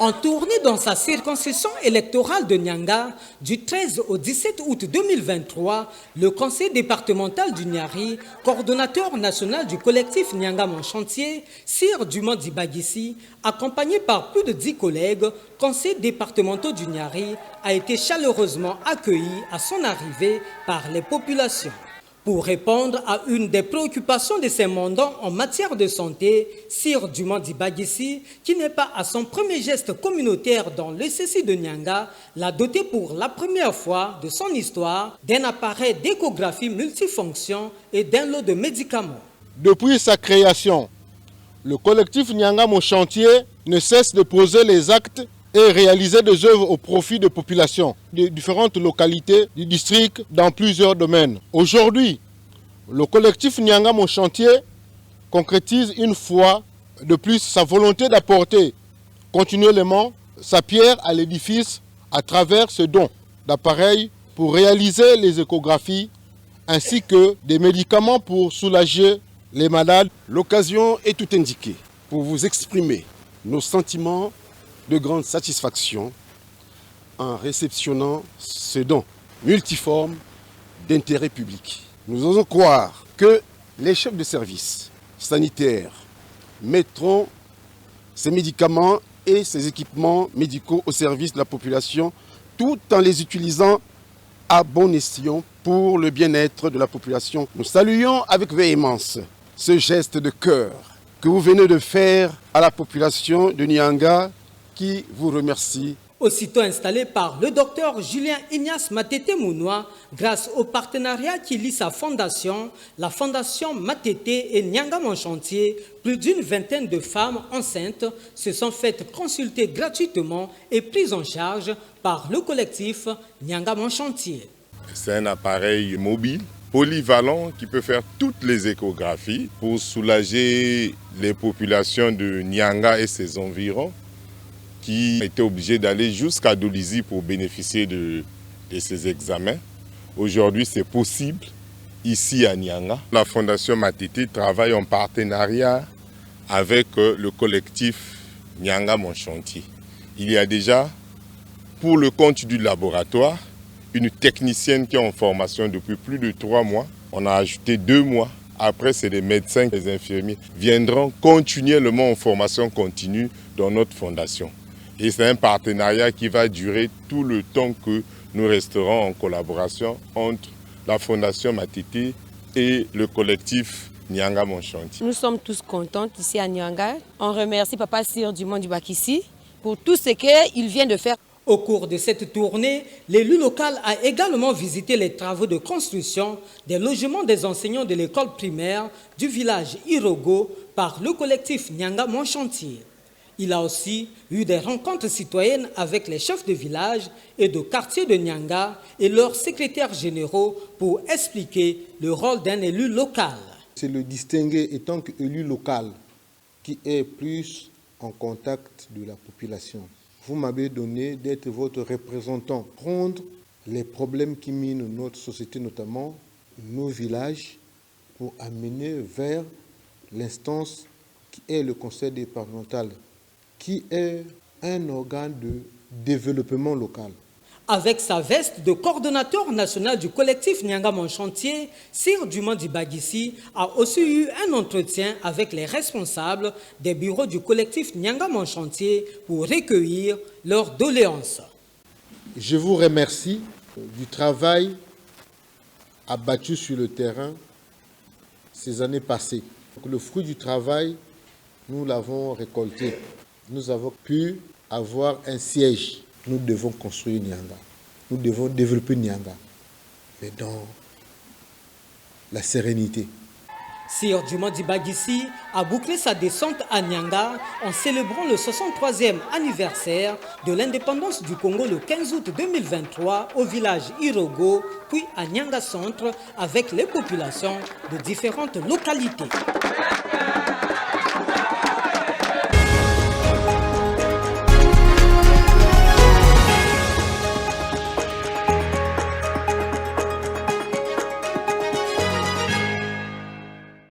En tournée dans sa circonscription électorale de Nyanga, du 13 au 17 août 2023, le conseil départemental du Niari, coordonnateur national du collectif Nyanga Mon Chantier, Sir Dumandi Bagissi, accompagné par plus de 10 collègues, conseils départementaux du Niari, a été chaleureusement accueilli à son arrivée par les populations. Pour répondre à une des préoccupations de ses mandants en matière de santé, Sir Dumandi Bagissi, qui n'est pas à son premier geste communautaire dans le CECI de Nyanga, l'a doté pour la première fois de son histoire d'un appareil d'échographie multifonction et d'un lot de médicaments. Depuis sa création, le collectif Nyanga Mon Chantier ne cesse de poser les actes et réaliser des œuvres au profit des populations de différentes localités du district dans plusieurs domaines. Aujourd'hui, le collectif Nyanga Mon Chantier concrétise une fois de plus sa volonté d'apporter continuellement sa pierre à l'édifice à travers ce don d'appareils pour réaliser les échographies ainsi que des médicaments pour soulager les malades. L'occasion est tout indiquée pour vous exprimer nos sentiments de grande satisfaction en réceptionnant ce don multiforme d'intérêt public. Nous osons croire que les chefs de service sanitaires mettront ces médicaments et ces équipements médicaux au service de la population tout en les utilisant à bon escient pour le bien-être de la population. Nous saluons avec véhémence ce geste de cœur que vous venez de faire à la population de Nyanga qui vous remercie. Aussitôt installé par le docteur Julien Ignace Matete Mounoua, grâce au partenariat qui lie sa fondation, la fondation Matete et Nyanga Mon Chantier, plus d'une vingtaine de femmes enceintes se sont faites consulter gratuitement et prises en charge par le collectif Nyanga Mon Chantier. C'est un appareil mobile, polyvalent, qui peut faire toutes les échographies pour soulager les populations de Nyanga et ses environs, qui étaient obligés d'aller jusqu'à Dolisie pour bénéficier de ces examens. Aujourd'hui, c'est possible ici à Nyanga. La Fondation Matete travaille en partenariat avec le collectif Nyanga Mon Chantier. Il y a déjà, pour le compte du laboratoire, une technicienne qui est en formation depuis plus de 3 mois. On a ajouté 2 mois. Après, c'est les médecins et les infirmiers viendront continuellement en formation continue dans notre fondation. Et c'est un partenariat qui va durer tout le temps que nous resterons en collaboration entre la Fondation Matete et le collectif Nyanga Mon Chantier. Nous sommes tous contents ici à Nyanga. On remercie Papa Sir Dumandi Bagissi pour tout ce qu'il vient de faire. Au cours de cette tournée, l'élu local a également visité les travaux de construction des logements des enseignants de l'école primaire du village Irogo par le collectif Nyanga Mon Chantier. Il a aussi eu des rencontres citoyennes avec les chefs de village et de quartier de Nyanga et leurs secrétaires généraux pour expliquer le rôle d'un élu local. C'est le distinguer étant qu'élu local qui est plus en contact de la population. Vous m'avez donné d'être votre représentant, prendre les problèmes qui minent notre société, notamment nos villages, pour amener vers l'instance qui est le conseil départemental, qui est un organe de développement local. Avec sa veste de coordonnateur national du collectif Nyanga Mon Chantier, Sir Dumandi Bagissi a aussi eu un entretien avec les responsables des bureaux du collectif Nyanga Mon Chantier pour recueillir leurs doléances. Je vous remercie du travail abattu sur le terrain ces années passées. Le fruit du travail, nous l'avons récolté. Nous avons pu avoir un siège. Nous devons construire Nyanga. Nous devons développer Nyanga, mais dans la sérénité. Sir Dumandi Bagissi a bouclé sa descente à Nyanga en célébrant le 63e anniversaire de l'indépendance du Congo le 15 août 2023 au village Irogo, puis à Nyanga Centre avec les populations de différentes localités.